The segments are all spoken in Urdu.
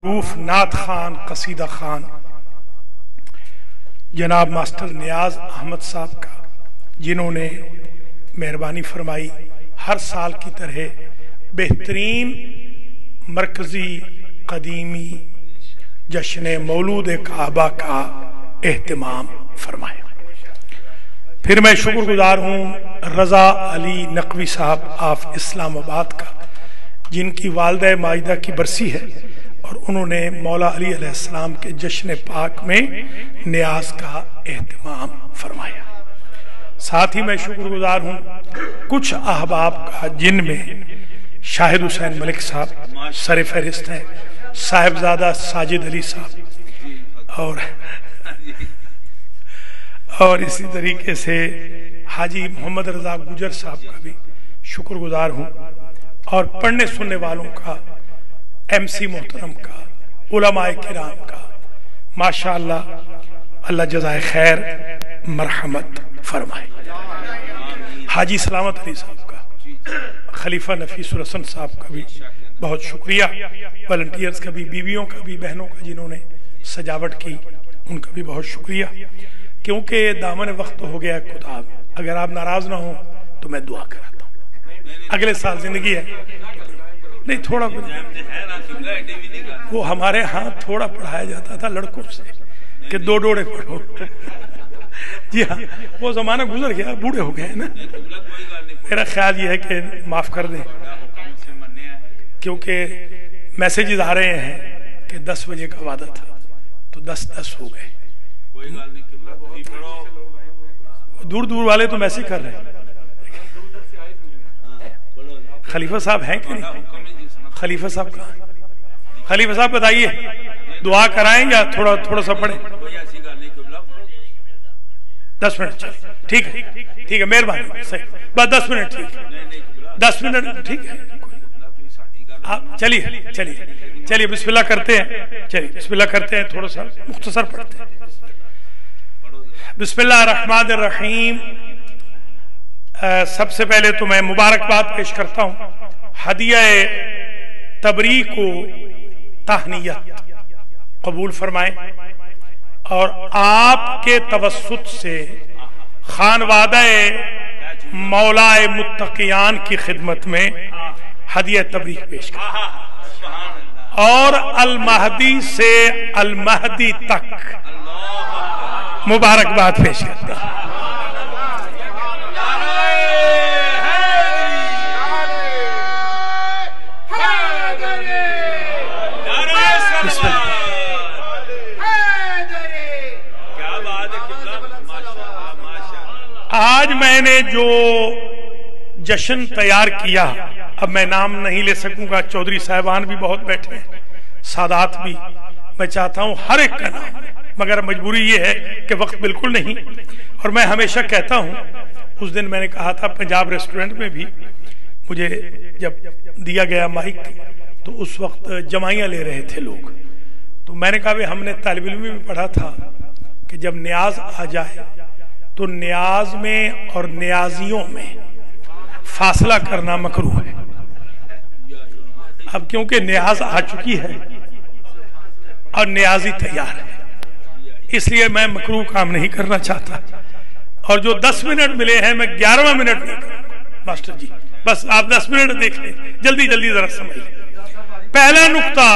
معروف نعت خان قصیدہ خان جناب ماسٹر نیاز احمد صاحب کا، جنہوں نے مہربانی فرمائی ہر سال کی طرح بہترین مرکزی قدیمی جشن مولود کعبہ کا اہتمام فرمایا۔ پھر میں شکر گزار ہوں رضا علی نقوی صاحب آف اسلام آباد کا، جن کی والدہ ماجدہ کی برسی ہے اور انہوں نے مولا علی علیہ السلام کے جشن پاک میں نیاز کا اہتمام فرمایا۔ ساتھ ہی میں شکر گزار ہوں کچھ احباب کا، جن میں شاہد حسین ملک صاحب سر فہرست ہیں، صاحبزادہ ساجد علی صاحب اور اسی طریقے سے حاجی محمد رضا گجر صاحب کا بھی شکر گزار ہوں، اور پڑھنے سننے والوں کا، ایم سی محترم کا، علماء کرام کا، ماشاءاللہ اللہ جزائے خیر مرحمت فرمائے۔ حاجی سلامت علی صاحب کا، خلیفہ نفیس الحسن صاحب کا بھی بہت شکریہ، والنٹیئرز کا بھی، بیویوں کا بھی، بہنوں کا جنہوں نے سجاوٹ کی، ان کا بھی بہت شکریہ۔ کیونکہ دامن وقت ہو گیا کتاب، اگر آپ ناراض نہ ہوں تو میں دعا کراتا ہوں۔ اگلے سال زندگی ہے، نہیں تھوڑا وہ ہمارے ہاں تھوڑا پڑھایا جاتا تھا لڑکوں سے کہ دو ڈوڑے پڑھو۔ جی ہاں، وہ زمانہ گزر گیا، بوڑھے ہو گئے نا۔ میرا خیال یہ ہے کہ معاف کر دیں، کیونکہ میسیجز آ رہے ہیں کہ 10 بجے کا وعدہ تھا تو 10 ہو گئے۔ دور دور والے تو میسیج کر رہے ہیں۔ خلیفہ صاحب ہیں کہ نہیں؟ خلیفہ صاحب کہاں؟ خلیفہ صاحب بتائیے، دعا کرائیں یا تھوڑا سا پڑھیں؟ 10 منٹ ٹھیک ہے، ٹھیک ہے، مہربانی، صحیح، بس 10 منٹ ٹھیک ہے، 10 منٹ ٹھیک ہے۔ آپ چلیے بسم اللہ کرتے ہیں، چلیے بسم اللہ کرتے ہیں، تھوڑا سا مختصر پڑھتے ہیں۔ بسم اللہ الرحمن الرحیم۔ سب سے پہلے تو میں مبارکباد پیش کرتا ہوں ہدیہ تبریک و تہنیت قبول فرمائیں، اور آپ کے توسط سے خانوادہ مولا متقیان کی خدمت میں ہدیہ تبریک پیش کریں، اور المہدی سے المہدی تک مبارکباد پیش کرتے ہیں۔ آج میں نے جو جشن تیار کیا، اب میں نام نہیں لے سکوں گا، چودھری صاحبان بھی بہت بیٹھے ہیں، سادات بھی، میں چاہتا ہوں ہر ایک کا نام، مگر مجبوری یہ ہے کہ وقت بالکل نہیں۔ اور میں ہمیشہ کہتا ہوں، اس دن میں نے کہا تھا پنجاب ریسٹورنٹ میں بھی مجھے جب دیا گیا مائک تو اس وقت جمائیاں لے رہے تھے لوگ، تو میں نے کہا بھی ہم نے طالب علم میں بھی پڑھا تھا کہ جب نیاز آ جائے تو نیاز میں اور نیازیوں میں فاصلہ کرنا مکروہ ہے۔ اب کیونکہ نیاز آ چکی ہے اور نیازی تیار ہے، اس لیے میں مکروہ کام نہیں کرنا چاہتا، اور جو 10 منٹ ملے ہیں میں 11واں منٹ نہیں کروں گا۔ ماسٹر جی بس آپ 10 منٹ دیکھ لیں، جلدی ذرا سمجھ لیں۔ پہلا نقطہ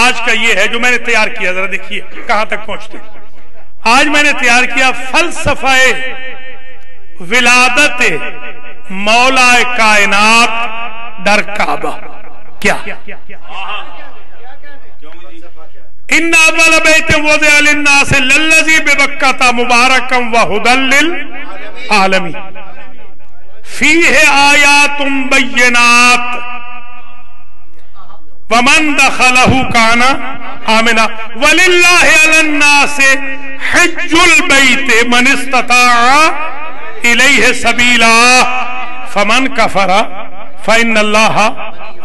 آج کا یہ ہے جو میں نے تیار کیا، ذرا دیکھیے کہاں تک پہنچتے ہیں۔ آج میں نے تیار کیا فلسفہ ولادت مولا کائنات در کعبہ۔ کیا ان اول بیت وضع للناس للذی ببکۃ مبارکا وہدی للعالمین فیہ آیات بینات ومن دخلہ کان آمنا وللہ علی الناس حج البیت من استطاع الیہ سبیلا فمن کفر فإن اللہ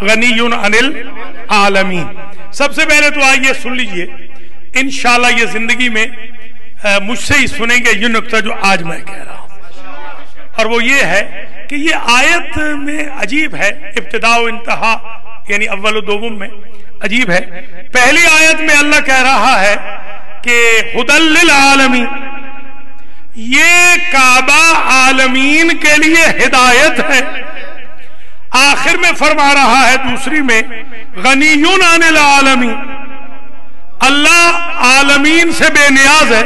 غنی عن العالمین۔ سب سے پہلے تو آئیے سن لیجئے، انشاءاللہ یہ زندگی میں مجھ سے ہی سنیں گے یہ نقطہ جو آج میں کہہ رہا ہوں، اور وہ یہ ہے کہ یہ آیت میں عجیب ہے، ابتداء و انتہا یعنی اول و دوم میں عجیب ہے. پہلی آیت میں اللہ کہہ رہا ہے کہ ہدی للعالمین، یہ کعبہ عالمین کے لیے ہدایت ہے. آخر میں فرما رہا ہے دوسری میں غنی عن العالمین، اللہ عالمین سے بے نیاز ہے،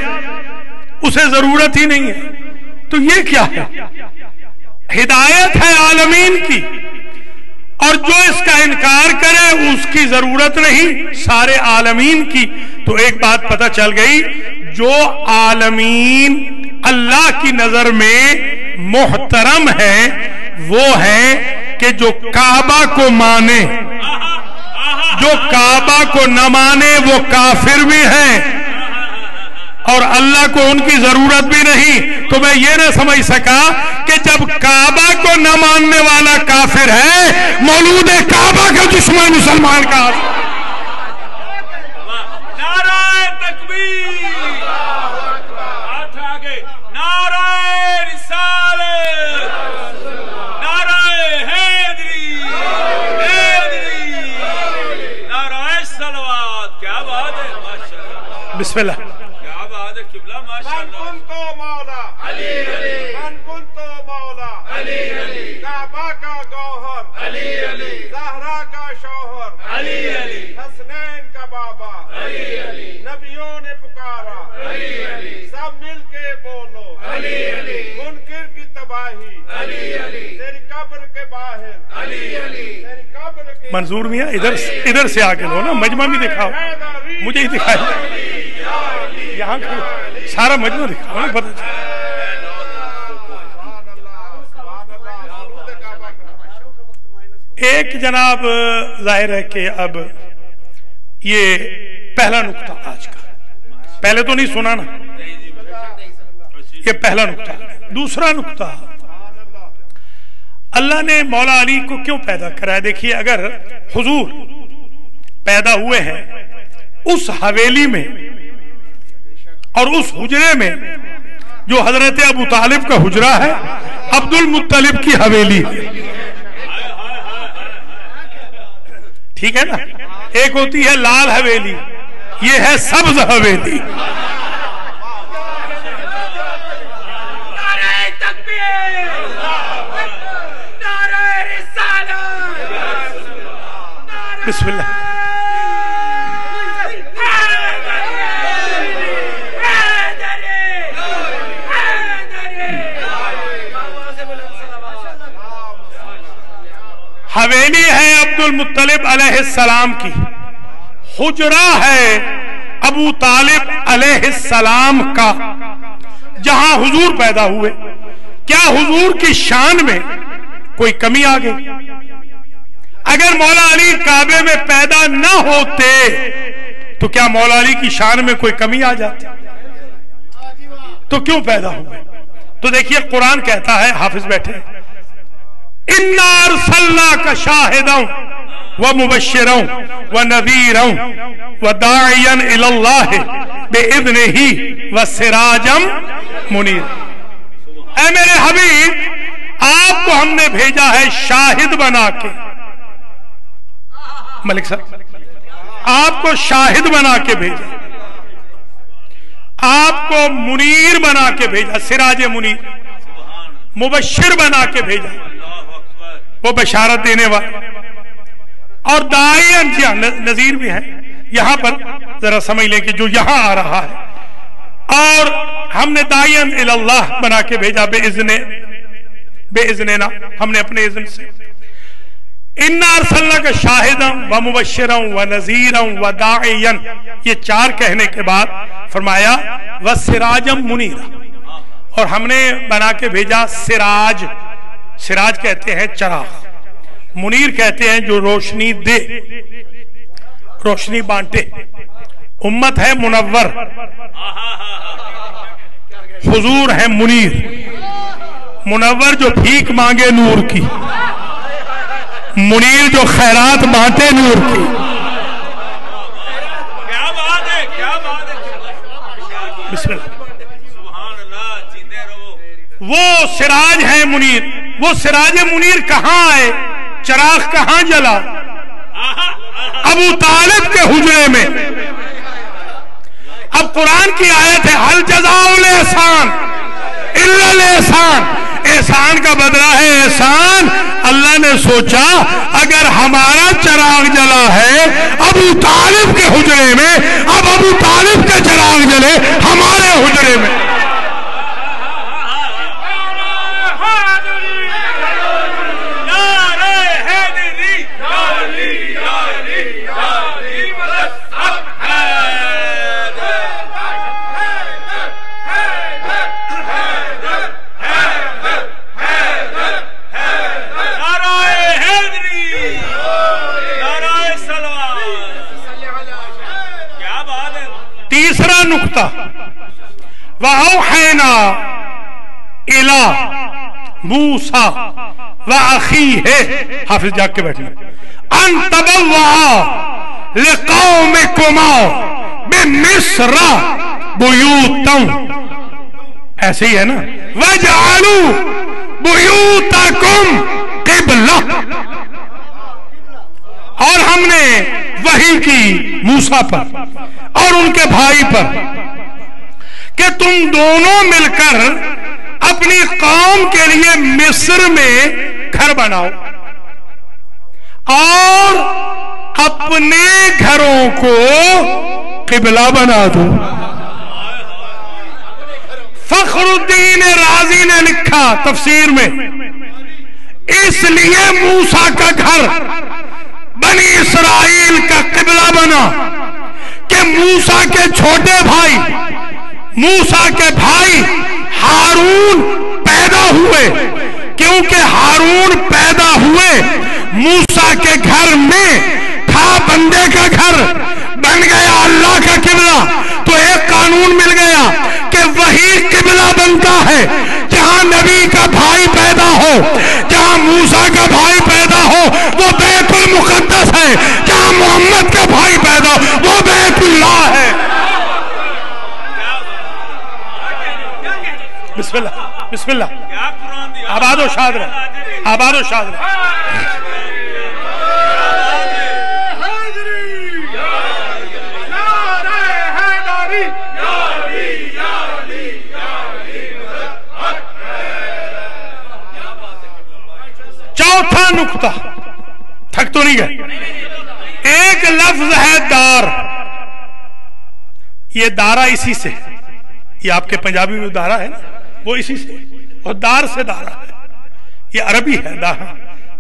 اسے ضرورت ہی نہیں ہے. تو یہ کیا ہے؟ ہدایت ہے عالمین کی، اور جو اس کا انکار کرے اس کی ضرورت نہیں سارے عالمین کی. تو ایک بات پتہ چل گئی، جو عالمین اللہ کی نظر میں محترم ہے وہ ہے کہ جو کعبہ کو مانے. جو کعبہ کو نہ مانے وہ کافر بھی ہیں اور اللہ کو ان کی ضرورت بھی نہیں. تو میں یہ نہ سمجھ سکا کہ جب کعبہ کو نہ ماننے والا کافر ہے، مولود کعبہ کا دشمن مسلمان کا. نعرہ تکبیر، ہاتھ آگے، نعرہ رسالت، نعرہ حیدری، نعرہ صلوات. کیا بات ہے، ماشاءاللہ. بسم اللہ. کیا بات ہے قبلہ، ماشاءاللہ. من کنتو مولا علی علی، من کنتو مولا علی علی، کعبہ کا گوہر علی علی، زہرا کا شوہر علی علی، حسنین کا بابا علی علی، نبیوں نے پکارا علی علی، سب مل کے بولو علی علی، منکر کی تباہی علی علی، تیری قبر کے باہر علی علی، تیری قبر کے. منظور میاں ادھر سے آگے لو نا، مجمع بھی دکھاؤ. مجھے ہی دکھائے، یہاں سارا مجمع دکھاؤ نا، پتہ چلے. ایک جناب ظاہر ہے کہ اب یہ پہلا نقطہ آج کا، پہلے تو نہیں سنا نا، یہ پہلا نقطہ. دوسرا نقطہ، اللہ نے مولا علی کو کیوں پیدا کرا ہے؟ دیکھیے، اگر حضور پیدا ہوئے ہیں اس حویلی میں اور اس حجرے میں جو حضرت ابو طالب کا حجرہ ہے، عبد المطلب کی حویلی ہے، ٹھیک ہے نا. ایک ہوتی ہے لال حویلی، یہ ہے سبز حویلی. نعرہ تکبیر، نعرہ رسالت، بسم اللہ. حویلی ہے عبد المطلب علیہ السلام کی، حجرہ ہے ابو طالب علیہ السلام کا، جہاں حضور پیدا ہوئے. کیا حضور کی شان میں کوئی کمی آ گئی؟ اگر مولا علی کعبے میں پیدا نہ ہوتے تو کیا مولا علی کی شان میں کوئی کمی آ جاتی؟ تو کیوں پیدا ہوئے؟ تو دیکھیے قرآن کہتا ہے، حافظ بیٹھے، اِنَّا أَرْسَلْنَاكَ شَاهِدًا وَمُبَشِّرًا وَنَذِيرًا وَدَاعِيًا إِلَى اللَّهِ بِإِذْنِهِ وَسِرَاجًا مُنِيرًا. اے میرے حبیب، آپ کو ہم نے بھیجا ہے شاہد بنا کے. ملک صاحب، آپ کو شاہد بنا کے بھیجا، آپ کو منیر بنا کے بھیجا، سراج منیر، مبشر بنا کے بھیجا، وہ بشارت دینے والا، اور داعین، جی ہاں نذیر بھی ہے. یہاں پر ذرا سمجھ لیں کہ جو یہاں آ رہا ہے، اور ہم نے داعین الی اللہ بنا کے بھیجا بے اذننا، ہم نے اپنے اذن سے. اِنَّا أَرْسَلْنَاكَ شَاهِدًا وَمُبَشِّرًا وَنَذِيرًا وَدَاعِيًا، یہ چار کہنے کے بعد فرمایا وَسِرَاجًا مُنِيرًا، اور ہم نے بنا کے بھیجا سراج. سراج کہتے ہیں چراغ، منیر کہتے ہیں جو روشنی دے، روشنی بانٹے. امت ہے منور، حضور ہے منیر. منور جو بھیک مانگے نور کی، منیر جو خیرات بانٹے نور کی. کیا بات ہے، کیا بات ہے. بسم اللہ. سبحان اللہ، جیندے رہو. وہ سراج ہے منیر. وہ سراج منیر کہاں آئے؟ چراغ کہاں جلا؟ ابو طالب کے حجرے میں. اب قرآن کی آیت ہے حل جزاء الاحسان الا الاحسان. احسان کا بدلہ ہے احسان. اللہ نے سوچا اگر ہمارا چراغ جلا ہے ابو طالب کے حجرے میں, اب ابو طالب کے چراغ جلے ہمارے حجرے میں. تیسرا نقطہ وَأَوْحَيْنَا إِلَىٰ مُوسَىٰ وَأَخِيهِ. حافظ جاگ کے بیٹھنا. أَن تَبَوَّعَا لِقَوْمِكُمَا بِمِصْرَ بُيُوتًا. ایسے ہی ہے نا وَاجْعَلُوا بُيُوتَكُمْ قِبْلَةً. اور ہم نے وحی کی موسیٰ پر اور ان کے بھائی پر کہ تم دونوں مل کر اپنی قوم کے لیے مصر میں گھر بناؤ اور اپنے گھروں کو قبلہ بنا دو. فخر الدین رازی نے لکھا تفسیر میں اس لیے موسیٰ کا گھر بنی اسرائیل کا قبلہ بنا کہ موسیٰ کے چھوٹے بھائی موسیٰ کے بھائی ہارون پیدا ہوئے. کیونکہ ہارون پیدا ہوئے موسیٰ کے گھر میں تھا بندے کا گھر بن گیا اللہ کا قبلہ. تو ایک قانون مل گیا کہ وہی قبلہ بنتا ہے جہاں نبی کا بھائی پیدا ہو. جہاں موسیٰ کا بھائی پیدا ہو وہ بیت المقدس ہے. جہاں محمد کا بھائی پیدا ہو وہ بیت اللہ ہے. بسم اللہ بسم اللہ. آباد و شاد رہے آباد و شاد رہے. چوتھا نقطہ تھک تو نہیں گئے. ایک لفظ ہے دار. یہ دارا اسی سے, یہ آپ کے پنجابی میں دارا ہے نا وہ اسی سے, اور دار سے دارا ہے. یہ عربی ہے.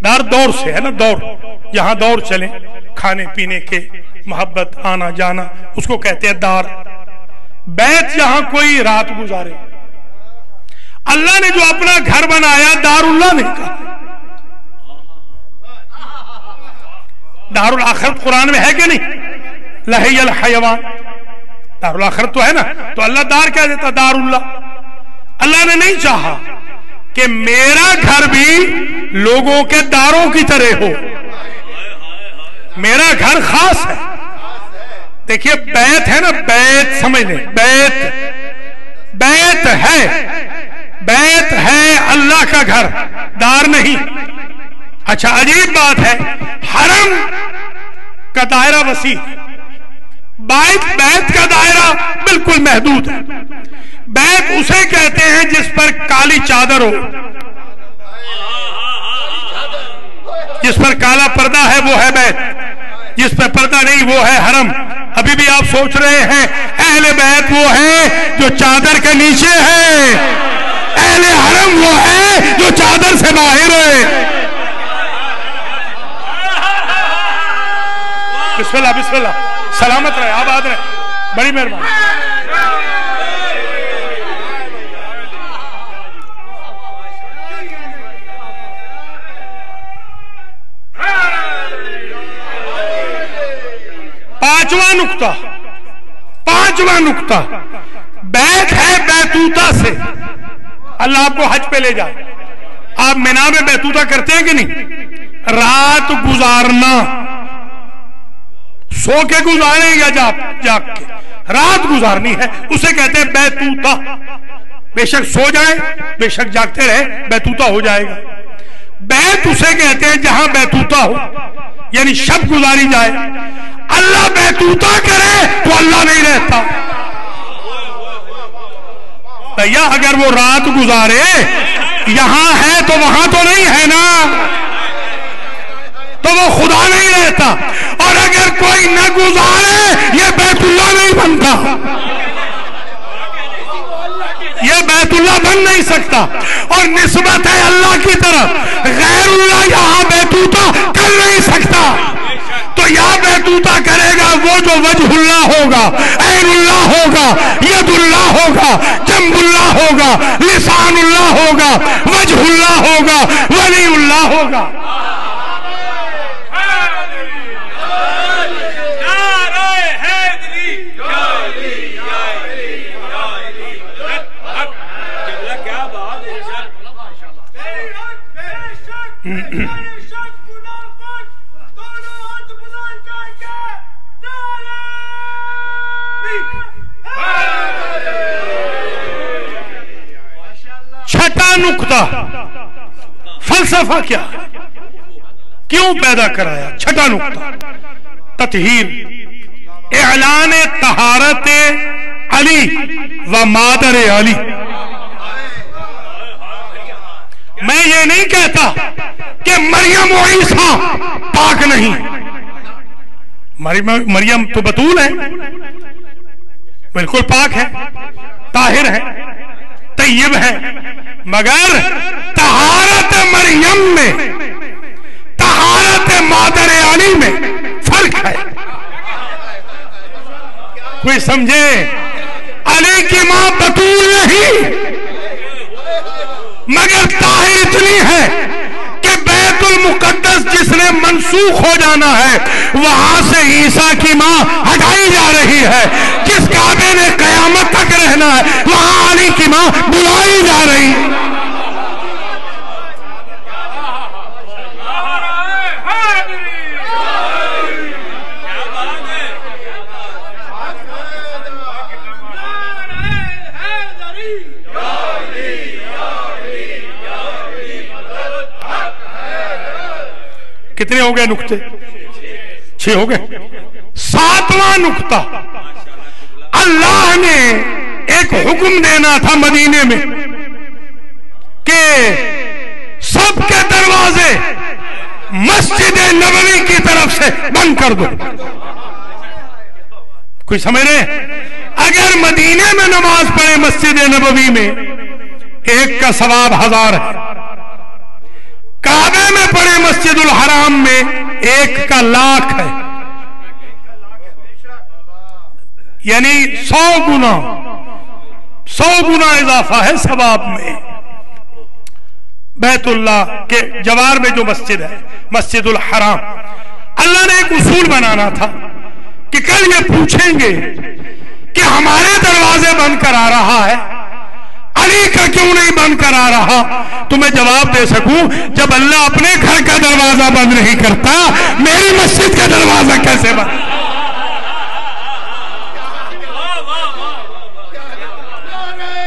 دار دور سے ہے نا, دور یہاں دور چلیں کھانے پینے کے محبت آنا جانا اس کو کہتے ہیں دار. بیت جہاں کوئی رات گزارے. اللہ نے جو اپنا گھر بنایا دار اللہ نے کہا. دار الاخرت قرآن میں ہے کہ نہیں؟ لہی الحیوان دار الاخرت تو ہے نا. تو اللہ دار کہہ دیتا دار اللہ. اللہ نے نہیں چاہا کہ میرا گھر بھی لوگوں کے داروں کی طرح ہو. میرا گھر خاص ہے. دیکھیے بیت ہے نا, بیت سمجھ لیں, بیت ہے اللہ کا گھر, دار نہیں. اچھا عجیب بات ہے, حرم کا دائرہ وسیع, بیت کا دائرہ بالکل محدود ہے. بیت اسے کہتے ہیں جس پر کالی چادر ہو, جس پر کالا پردہ ہے وہ ہے بیت, جس پر پردہ نہیں وہ ہے حرم. ابھی بھی آپ سوچ رہے ہیں اہل بیت وہ ہے جو چادر کے نیچے ہے, اہل حرم وہ ہے جو چادر سے باہر ہے. بسم اللہ بسم اللہ. سلامت رہے آباد رہے, بڑی مہربانی. پانچواں نقطہ بیت ہے بیتوتا سے. اللہ آپ کو حج پہ لے جائے. آپ مینا میں بیتوتا کرتے ہیں کہ نہیں؟ رات گزارنا, سو کے گزاریں یا جاگ کے, رات گزارنی ہے اسے کہتے ہیں بیتوتا. بے شک سو جائیں بے شک جاگتے رہے بیتوتا ہو جائے گا. بیت اسے کہتے ہیں جہاں بیتوتا ہو یعنی شب گزاری جائے. اللہ بیتوتا کرے تو اللہ نہیں رہتا. بھیا اگر وہ رات گزارے یہاں ہے تو وہاں تو نہیں ہے نا, تو وہ خدا نہیں رہتا. اور اگر کوئی نہ گزارے یہ بیت اللہ نہیں بنتا, یہ بیت اللہ بن نہیں سکتا. اور نسبت ہے اللہ کی طرف, غیر اللہ یہاں بیتوتا کر نہیں سکتا. تو یا بیتوتا کرے گا وہ جو وجہ اللہ ہوگا, عین اللہ ہوگا, ید اللہ ہوگا, جنب اللہ ہوگا, لسان اللہ ہوگا, وجہ اللہ ہوگا, ولی اللہ ہوگا. چھٹا نقطہ فلسفہ کیا, کیوں پیدا کرایا؟ چھٹا نقطہ تطہیر, اعلان طہارت علی و مادر علی. میں یہ نہیں کہتا کہ مریم و عیسیٰ پاک نہیں, مریم تو بطول ہے, بالکل پاک ہے, طاہر ہے, طیب ہے, مگر طہارت مریم میں طہارت مادر علی میں فرق ہے. کوئی سمجھے؟ علی کی ماں بطول نہیں, مگر طاہر اتنی ہے کہ بیت المقدس جس نے منسوخ ہو جانا ہے وہاں سے عیسیٰ کی ماں ہٹائی جا رہی ہے. جس کعبے نے قیامت تک رہنا ہے وہاں علی کی ماں بلائی جا رہی ہے. کتنے ہو گئے نقطے؟ 6 ہو گئے. 7واں نقطہ, اللہ نے ایک حکم دینا تھا مدینے میں کہ سب کے دروازے مسجد نبوی کی طرف سے بند کر دو. کوئی سمجھ رہے؟ اگر مدینے میں نماز پڑھے مسجد نبوی میں ایک کا ثواب 1000 ہے, کعبے میں پڑھے مسجد الحرام میں ایک کا 1,00,000 ہے, یعنی 100 گنا اضافہ ہے ثواب میں. بیت اللہ کے جوار میں جو مسجد ہے مسجد الحرام, اللہ نے ایک اصول بنانا تھا کہ کل یہ پوچھیں گے کہ ہمارے دروازے بند کرا رہا ہے, علی کا کیوں نہیں بند کرا رہا؟ تو میں جواب دے سکوں, جب اللہ اپنے گھر کا دروازہ بند نہیں کرتا میری مسجد کا دروازہ کیسے بند؟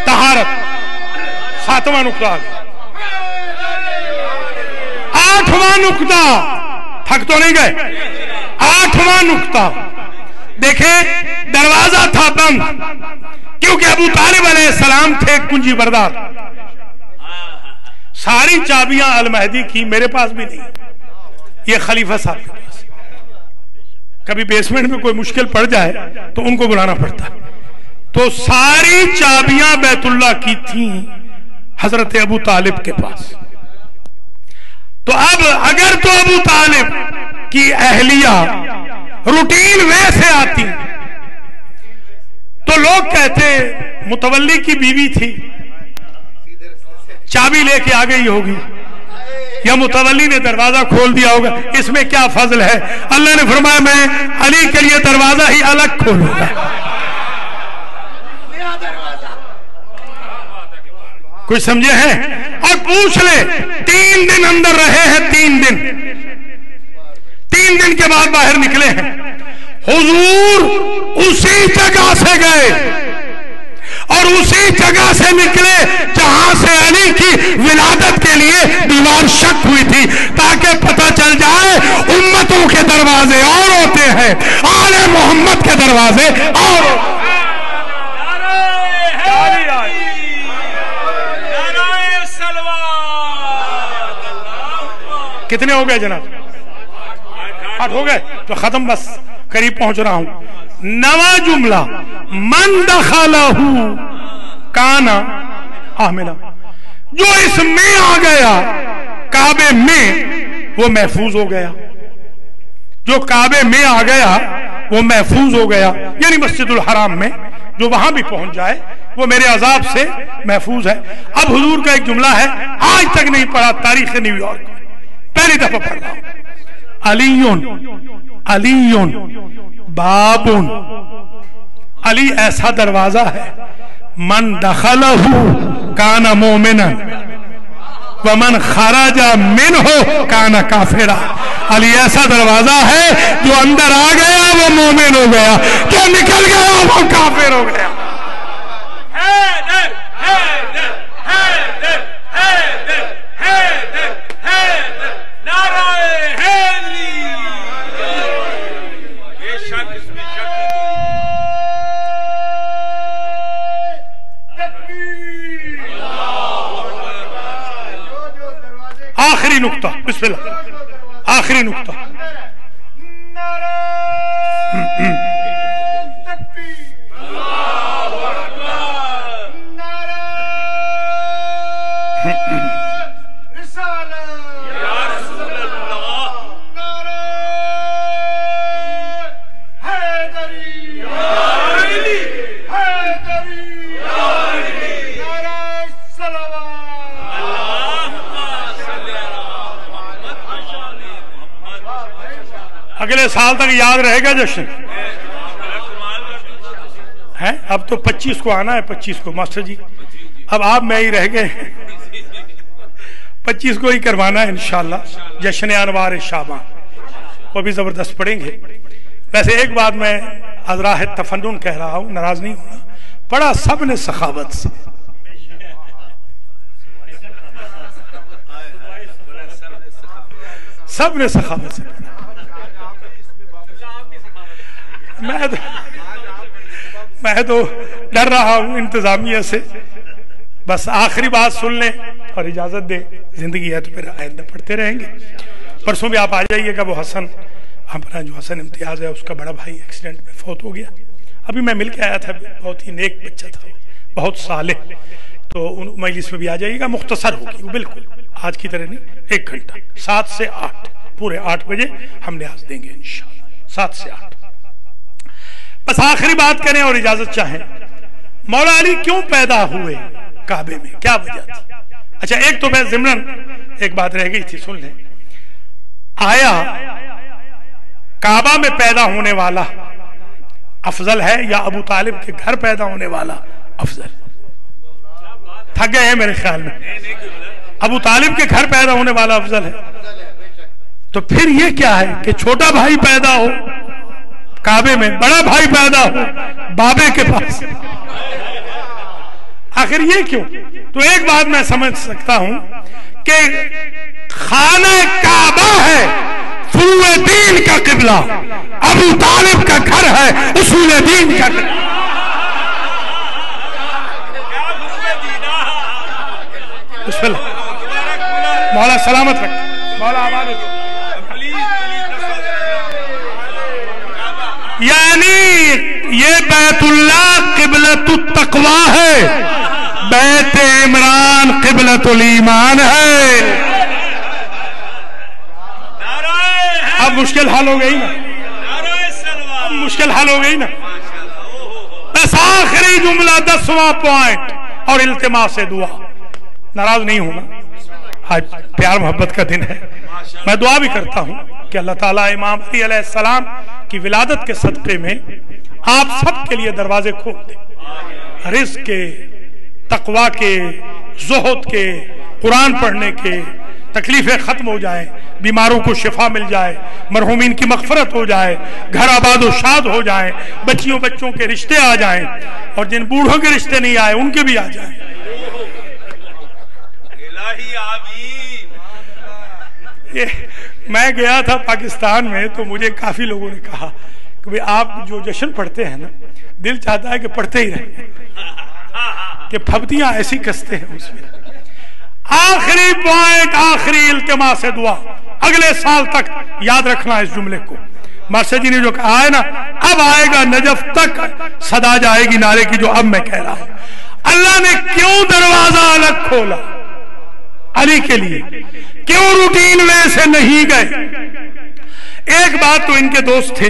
طہارت 7واں نقطہ. 8واں نقطہ, تھک تو نہیں گئے؟ 8واں نقطہ دیکھیں, دروازہ تھا بند کیونکہ ابو طالب علیہ السلام تھے کنجی بردار. ساری چابیاں المہدی کی میرے پاس بھی نہیں, یہ خلیفہ صاحب کے پاس. کبھی بیسمنٹ میں کوئی مشکل پڑ جائے تو ان کو بلانا پڑتا. تو ساری چابیاں بیت اللہ کی تھیں حضرت ابو طالب کے پاس. تو اب اگر تو ابو طالب کی اہلیہ روٹین ویسے آتی تو لوگ کہتے متولی کی بیوی تھی, چابی لے کے آ گئی ہوگی, یا متولی نے دروازہ کھول دیا ہوگا, اس میں کیا فضل ہے؟ اللہ نے فرمایا میں علی کے لیے دروازہ ہی الگ کھولوں گا. کوئی سمجھے ہیں؟ اور پوچھ لے 3 دن اندر رہے ہیں, 3 دن کے بعد باہر نکلے ہیں. حضور اسی جگہ سے گئے اور اسی جگہ سے نکلے جہاں سے علی کی ولادت کے لیے دیوار شک ہوئی تھی, تاکہ پتہ چل جائے امتوں کے دروازے اور ہوتے ہیں, آل محمد کے دروازے اور کتنے ہو گئے جناب؟ 8 ہو گئے تو ختم، بس قریب پہنچ رہا ہوں. نواں جملہ من دخلہ کان آمنا، جو اس میں آ گیا کعبے میں وہ محفوظ ہو گیا. جو کعبے میں آ گیا وہ محفوظ ہو گیا، یعنی مسجد الحرام میں جو وہاں بھی پہنچ جائے وہ میرے عذاب سے محفوظ ہے. اب حضور کا ایک جملہ ہے آج تک نہیں پڑھا تاریخ نیو یارک میں، پہلی دفعہ پڑھ رہا ہوں. علیٌ باب، علی ایسا دروازہ ہے من دخلہ کان مومنا ومن خرج منہ کان کافرا. علی ایسا دروازہ ہے جو اندر آ گیا وہ مومن ہو گیا، جو نکل گیا وہ کافر ہو گیا. آخری نقطہ، بسم اللہ، آخری نقطہ. اگلے سال تک یاد رہے گا جشن ہے. اب تو 25 کو آنا ہے، 25 کو ماسٹر جی اب آپ میں ہی رہ گئے، 25 کو ہی کروانا ہے انشاءاللہ جشن انوار شعبان، وہ بھی زبردست پڑھیں گے. ویسے ایک بات میں ازراہ تفنن کہہ رہا ہوں، ناراض نہیں ہونا، پڑھا سب نے سخاوت سے. سب نے سخاوت سے پڑھا. میں تو ڈر رہا ہوں انتظامیہ سے. بس آخری بات سن لیں اور اجازت دے، زندگی ہے تو پھر آئندہ پڑھتے رہیں گے. پرسوں بھی آپ آ جائیے گا. وہ حسن ہمارا جو حسن امتیاز ہے اس کا بڑا بھائی ایکسیڈنٹ میں فوت ہو گیا. ابھی میں مل کے آیا تھا، بہت ہی نیک بچہ تھا، بہت صالح. تو ان مجلس میں بھی آ جائیے گا، مختصر ہوگی وہ، بالکل آج کی طرح نہیں، 1 گھنٹہ 7 سے 8 پورے 8 بجے ہم نیاز دیں گے انشاءاللہ، 7 سے 8. بس آخری بات کریں اور اجازت چاہیں. مولا علی کیوں پیدا ہوئے کعبے میں، کیا وجہ تھی؟ اچھا ایک تو میں ضمناً ایک بات رہ گئی تھی، سن لیں. آیا کعبہ میں پیدا ہونے والا افضل ہے یا ابو طالب کے گھر پیدا ہونے والا افضل؟ تھک گئے ہیں میرے خیال میں. ابو طالب کے گھر پیدا ہونے والا افضل ہے. تو پھر یہ کیا ہے کہ چھوٹا بھائی پیدا ہو کعبے میں، بڑا بھائی پیدا ہو بابے کے پاس؟ آخر یہ کیوں؟ تو ایک بات میں سمجھ سکتا ہوں کہ خانہ کعبہ ہے فروع دین کا قبلہ، ابو طالب کا گھر ہے اصول دین کا قبلہ. بسم اللہ. مولا سلامت رکھ، مولا آباد رکھ. یعنی یہ بیت اللہ قبلۃ التقوی ہے، بیت عمران قبلۃ الایمان ہے. اب مشکل حل ہو گئی نا، اب مشکل حل ہو گئی نا. بس آخری جملہ 10واں پوائنٹ اور التماس دعا. ناراض نہیں ہونا، آج پیار محبت کا دن ہے. میں دعا بھی کرتا ہوں کہ اللہ تعالیٰ امام علی علیہ السلام کی ولادت کے صدقے میں آپ سب کے لیے دروازے کھول دے، رزق کے، تقوی کے، زہد کے، قرآن پڑھنے کے. تکلیفیں ختم ہو جائیں، بیماروں کو شفا مل جائے، مرحومین کی مغفرت ہو جائے، گھر آباد و شاد ہو جائیں، بچیوں بچوں کے رشتے آ جائیں، اور جن بوڑھوں کے رشتے نہیں آئے ان کے بھی آ جائیں. میں گیا تھا پاکستان میں تو مجھے کافی لوگوں نے کہا کہ آپ جو جشن پڑھتے ہیں نا دل چاہتا ہے کہ پڑھتے ہی رہیں کہ پھبتیاں ایسی کستے ہیں اس میں. آخری پوائنٹ، آخری التماس دعا، اگلے سال تک یاد رکھنا اس جملے کو. مارشد جی نے جو کہا ہے نا اب آئے گا نجف تک صدا جائے گی نعرے کی جو اب میں کہہ رہا ہوں. اللہ نے کیوں دروازہ الگ کھولا علی کے لیے؟ کیوں روٹین میں سے نہیں گئے؟ ایک بات تو ان کے دوست تھے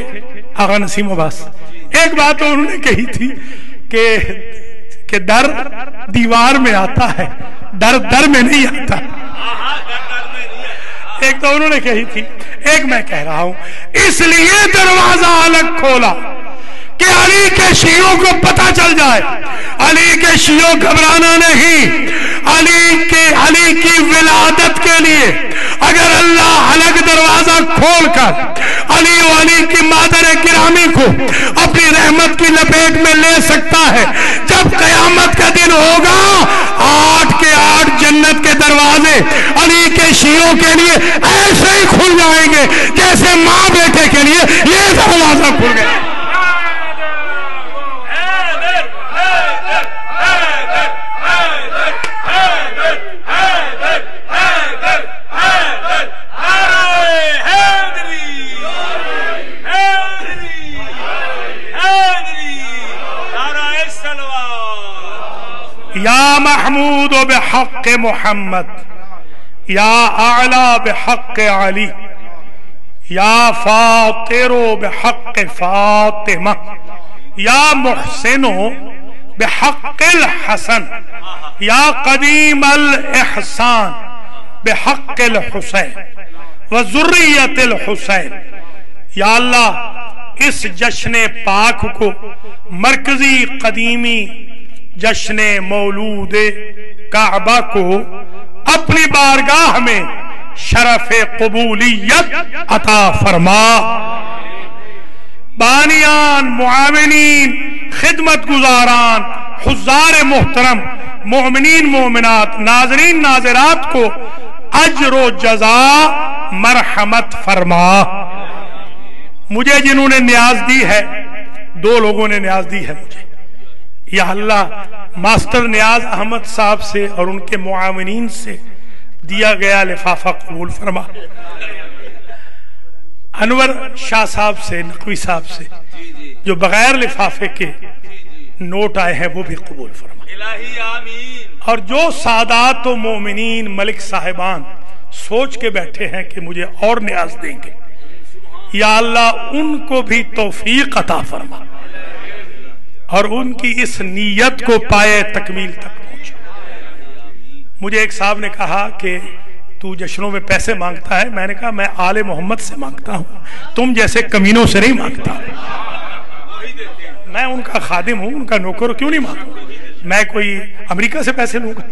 آغا نسیم عباس، ایک بات تو انہوں نے کہی تھی کہ ڈر دیوار میں آتا ہے، ڈر در میں نہیں آتا. ایک تو انہوں نے کہی تھی، ایک میں کہہ رہا ہوں اس لیے دروازہ الگ کھولا کہ علی کے شیعوں کو پتہ چل جائے. علی کے شیعوں گھبرانا نہیں، علی کی ولادت کے لیے اگر اللہ الگ دروازہ کھول کر علی و علی کی مادر گرامی کو اپنی رحمت کی لپیٹ میں لے سکتا ہے، جب قیامت کا دن ہوگا 8 کے 8 جنت کے دروازے علی کے شیعوں کے لیے ایسے ہی کھل جائیں گے جیسے ماں بیٹے کے لیے یہ دروازہ کھل گیا. یا محمود بحق محمد، یا اعلی بحق علی، یا فاطر بحق فاطمہ، یا محسن بحق الحسن، یا قدیم الاحسان بحق الحسین وذریت الحسین. یا اللہ اس جشن پاک کو مرکزی قدیمی جشن مولود کعبہ کو اپنی بارگاہ میں شرف قبولیت عطا فرما. بانیان، معاونین، خدمت گزاران، حضار محترم، مومنین مومنات، ناظرین ناظرات کو اجر و جزا مرحمت فرما. مجھے جنہوں نے نیاز دی ہے، 2 لوگوں نے نیاز دی ہے مجھے. یا اللہ ماسٹر نیاز احمد صاحب سے اور ان کے معاونین سے دیا گیا لفافہ قبول فرما. انور شاہ صاحب سے، نقوی صاحب سے جو بغیر لفافے کے نوٹ آئے ہیں وہ بھی قبول فرما. الہی آمین. اور جو سادات و مومنین ملک صاحبان سوچ کے بیٹھے ہیں کہ مجھے اور نیاز دیں گے، یا اللہ ان کو بھی توفیق عطا فرما اور ان کی اس نیت کو پائے تکمیل تک پہنچا. مجھے ایک صاحب نے کہا کہ تو جشنوں میں پیسے مانگتا ہے. میں نے کہا میں آل محمد سے مانگتا ہوں، تم جیسے کمینوں سے نہیں مانگتا. میں ان کا خادم ہوں، ان کا نوکر، کیوں نہیں مانگوں؟ میں کوئی امریکہ سے پیسے لوں گا؟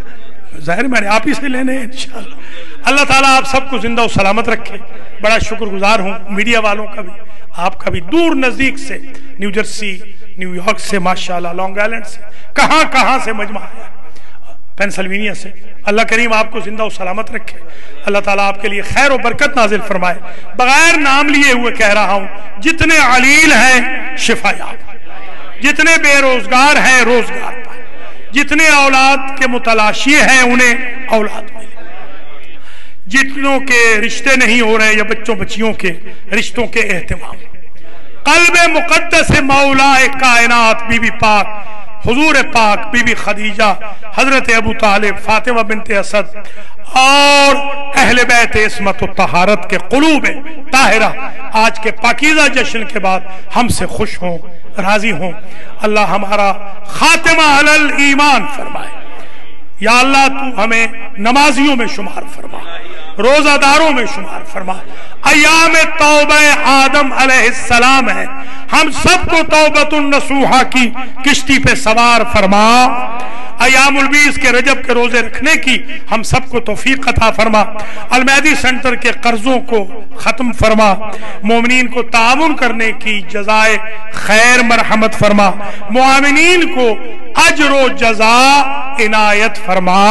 ظاہر میں نے آپ ہی سے لینے ہیں انشاءاللہ. اللہ تعالیٰ آپ سب کو زندہ و سلامت رکھے. بڑا شکر گزار ہوں میڈیا والوں کا بھی، آپ کا بھی، دور نزدیک سے، نیو جرسی، نیو یارک سے، ماشاءاللہ لانگ آئلینڈ سے، کہاں سے مجمع آیا، پینسلوینیا سے. اللہ کریم آپ کو زندہ و سلامت رکھے. اللہ تعالیٰ آپ کے لیے خیر و برکت نازل فرمائے. بغیر نام لیے ہوئے کہہ رہا ہوں، جتنے علیل ہیں شفا یاب، جتنے بے روزگار ہیں روزگار پائے، جتنے اولاد کے متلاشی ہیں انہیں اولاد ملے، جتنوں کے رشتے نہیں ہو رہے یا بچوں بچیوں کے رشتوں کے اہتمام. قلب مقدس مولا کائنات بی بی پاک، حضور پاک، بی بی خدیجہ، حضرت ابو طالب، فاطمہ بنت اسد اور اہل بیت عصمت و طہارت کے قلوب طاہرہ آج کے پاکیزہ جشن کے بعد ہم سے خوش ہوں، راضی ہوں. اللہ ہمارا خاتمہ علی الایمان فرمائے. یا اللہ تو ہمیں نمازیوں میں شمار فرما، روزہ داروں میں شمار فرما. ایام توبہ آدم علیہ السلام ہے، ہم سب کو توبۃ النصوحہ کی کشتی پہ سوار فرما. ایام البیس کے رجب کے روزے رکھنے کی ہم سب کو توفیق عطا فرما. المہدی سینٹر کے قرضوں کو ختم فرما. مومنین کو تعاون کرنے کی جزائے خیر مرحمت فرما. معاونین کو اجر و جزا عنایت فرما.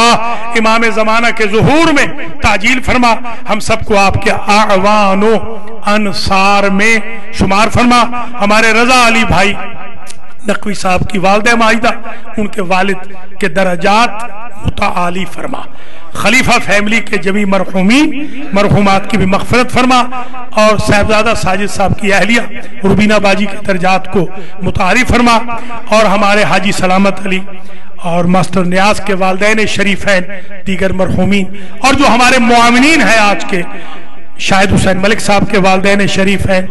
امام زمانہ کے ظہور میں تعجیل فرما. ہم سب کو آپ کے اعوان و انصار میں شمار فرما. ہمارے رضا علی بھائی نقوی صاحب کی والدہ معاہدہ، ان کے والد کے درجات متعالی فرما. خلیفہ فیملی کے جمی مرحومین مرحومات کی بھی مغفرت فرما، اور صاحبزادہ ساجد صاحب کی اہلیہ ربینہ باجی کے درجات کو متعالی فرما، اور ہمارے حاجی سلامت علی اور ماسٹر نیاز کے والدین شریفین، دیگر مرحومین، اور جو ہمارے معاونین ہیں آج کے، شاہد حسین ملک صاحب کے والدین شریف ہیں،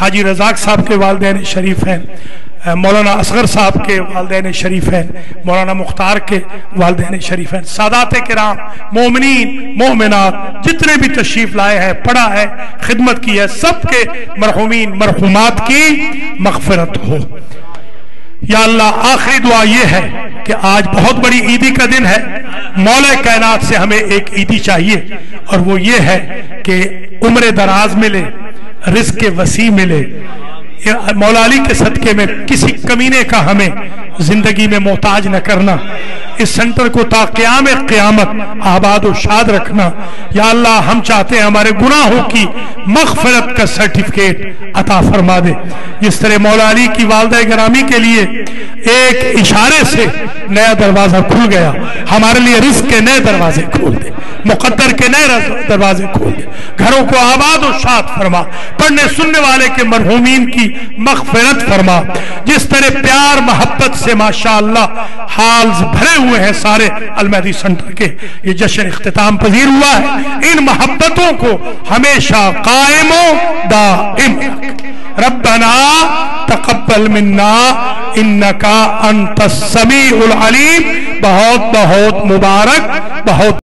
حاجی رزاق صاحب کے والدین شریف ہیں، مولانا اصغر صاحب کے والدین شریف ہیں، مولانا مختار کے والدین شریف ہیں، سادات کرام مومنین مومنات جتنے بھی تشریف لائے ہیں، پڑھا ہے، خدمت کی ہے، سب کے مرحومین مرحومات کی مغفرت ہو. یا اللہ آخری دعا یہ ہے کہ آج بہت بڑی عیدی کا دن ہے. مولا کائنات سے ہمیں ایک عیدی چاہیے، اور وہ یہ ہے کہ عمر دراز ملے، رزق وسیع ملے. مولا علی کے صدقے میں کسی کمینے کا ہمیں زندگی میں محتاج نہ کرنا، اس سنٹر کو تا قیام قیامت آباد و شاد رکھنا. یا اللہ ہم چاہتے ہیں ہمارے گناہوں کی مغفرت کا سرٹیفکیٹ عطا فرما دے. جس طرح مولا علی کی والدہ گرامی کے لیے ایک اشارے سے نیا دروازہ کھل گیا، ہمارے لیے رزق کے نئے دروازے کھول دے، مقدر کے نئے دروازے کھول دے، گھروں کو آباد و شاد فرما، پڑھنے سننے والے کے مرحومین کی مغفرت فرما. جس طرح پیار محبت سے ماشاءاللہ حالز بھرے ہوئے ہیں سارے المہدی سنٹر کے، یہ جشن اختتام پذیر ہوا ہے، ان محبتوں کو ہمیشہ قائم و دائم رکھ. ربنا تقبل منا انکا انت السمیع العلیم. بہت بہت مبارک، بہت